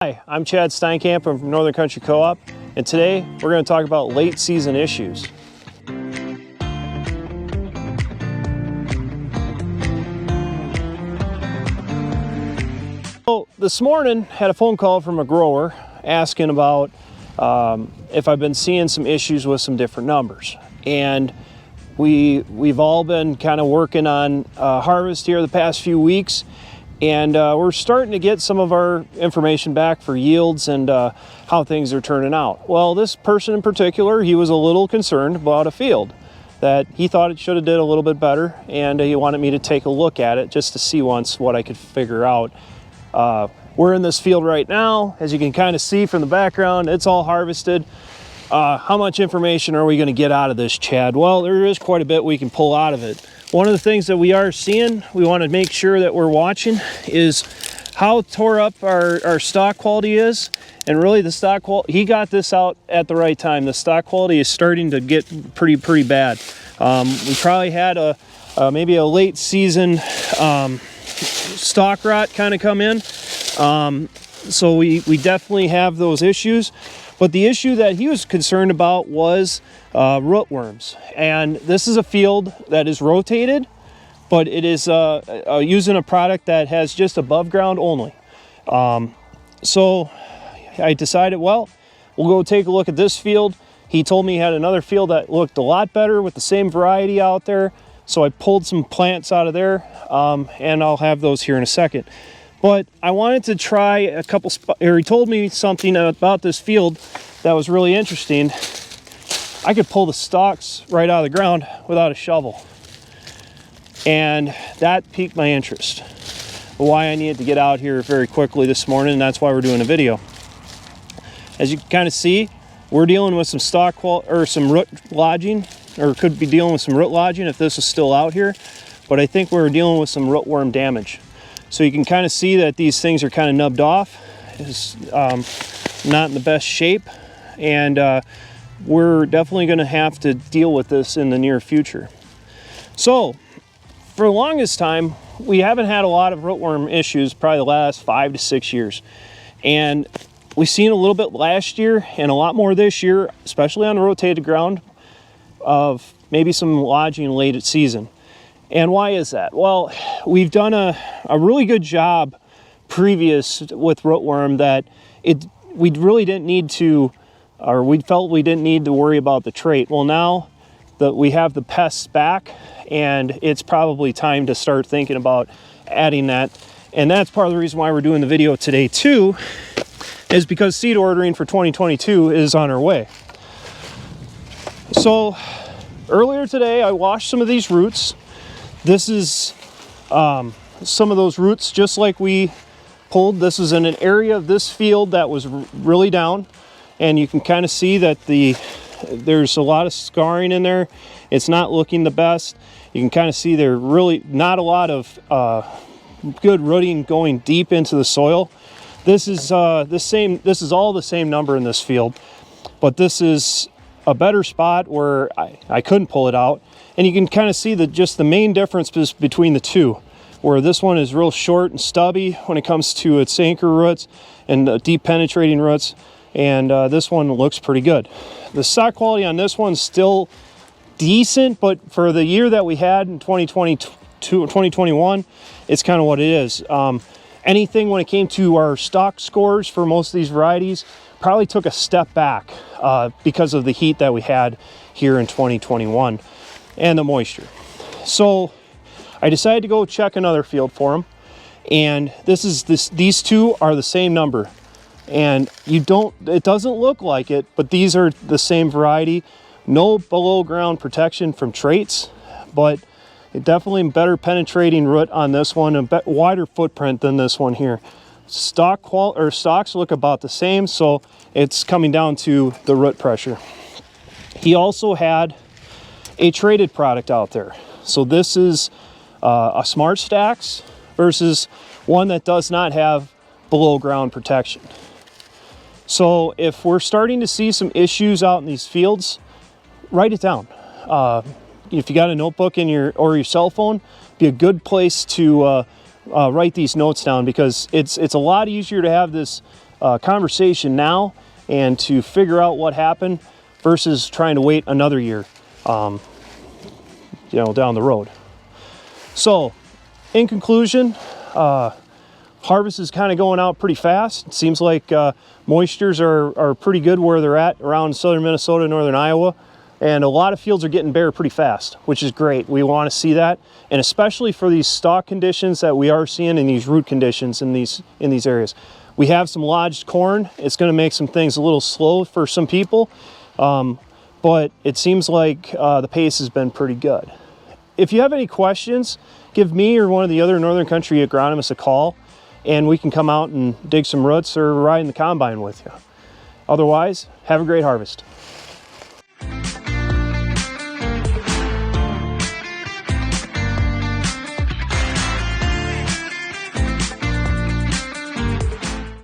Hi, I'm Chad Steinkamp. I'm from Northern Country Co-op, and today we're going to talk about late season issues. So this morning, had a phone call from a grower asking about if I've been seeing some issues with some different numbers. And we've all been kind of working on harvest here the past few weeks. And we're starting to get some of our information back for yields and how things are turning out. Well, this person in particular, he was a little concerned about a field that he thought it should have did a little bit better, and he wanted me to take a look at it just to see once what I could figure out. We're in this field right now. As you can kind of see from the background, it's all harvested. How much information are we going to get out of this, Chad? Well, there is quite a bit we can pull out of it. One of the things that we are seeing, we want to make sure that we're watching, is how tore up our stock quality is. And really the stock quality, he got this out at the right time. The stock quality is starting to get pretty bad. We probably had maybe a late season stock rot kind of come in. So we definitely have those issues. But the issue that he was concerned about was rootworms. And this is a field that is rotated, but it is using a product that has just above ground only. So I decided, well, we'll go take a look at this field. He told me he had another field that looked a lot better with the same variety out there. So I pulled some plants out of there, and I'll have those here in a second. But I wanted to try a couple he told me something about this field that was really interesting. I could pull the stalks right out of the ground without a shovel. And that piqued my interest. Why I needed to get out here very quickly this morning, and that's why we're doing a video. As you can kind of see, we're dealing with some some root lodging, or could be dealing with some root lodging if this is still out here. But I think we're dealing with some rootworm damage. So you can kind of see that these things are kind of nubbed off. It's not in the best shape, and we're definitely going to have to deal with this in the near future. So for the longest time, we haven't had a lot of rootworm issues, probably the last 5 to 6 years. And we've seen a little bit last year and a lot more this year, especially on the rotated ground, of maybe some lodging late at season. And why is that? Well, we've done a really good job previous with rootworm that we really didn't need to, or we felt we didn't need to worry about the trait. Well, now that we have the pests back, and it's probably time to start thinking about adding that. And that's part of the reason why we're doing the video today too, is because seed ordering for 2022 is on our way. So earlier today, I washed some of these roots. This is some of those roots just like we pulled. This is in an area of this field that was really down, and you can kind of see that there's a lot of scarring in there. It's not looking the best. You can kind of see there really not a lot of good rooting going deep into the soil. This is all the same number in this field, but this is a better spot where I couldn't pull it out. And you can kind of see just the main difference between the two, where this one is real short and stubby when it comes to its anchor roots and deep penetrating roots, and this one looks pretty good. The stock quality on this one's still decent, but for the year that we had in 2021, it's kind of what it is. Anything when it came to our stock scores for most of these varieties probably took a step back because of the heat that we had here in 2021 and the moisture. So I decided to go check another field for them, and these two are the same number, and it doesn't look like it, but these are the same variety. No below ground protection from traits, but definitely better penetrating root on this one, a wider footprint than this one here. Stalks look about the same, so it's coming down to the root pressure. He also had a traded product out there. So this is a Smart Stacks versus one that does not have below ground protection. So if we're starting to see some issues out in these fields, write it down. If you got a notebook or your cell phone, be a good place to write these notes down, because it's a lot easier to have this conversation now and to figure out what happened versus trying to wait another year, you know, down the road. So, in conclusion, harvest is kind of going out pretty fast. It seems like moistures are pretty good where they're at around southern Minnesota, northern Iowa, and a lot of fields are getting bare pretty fast, which is great. We want to see that, and especially for these stalk conditions that we are seeing in these root conditions in these areas. We have some lodged corn. It's going to make some things a little slow for some people, but it seems like the pace has been pretty good. If you have any questions, give me or one of the other Northern Country agronomists a call, and we can come out and dig some roots or ride in the combine with you. Otherwise, have a great harvest.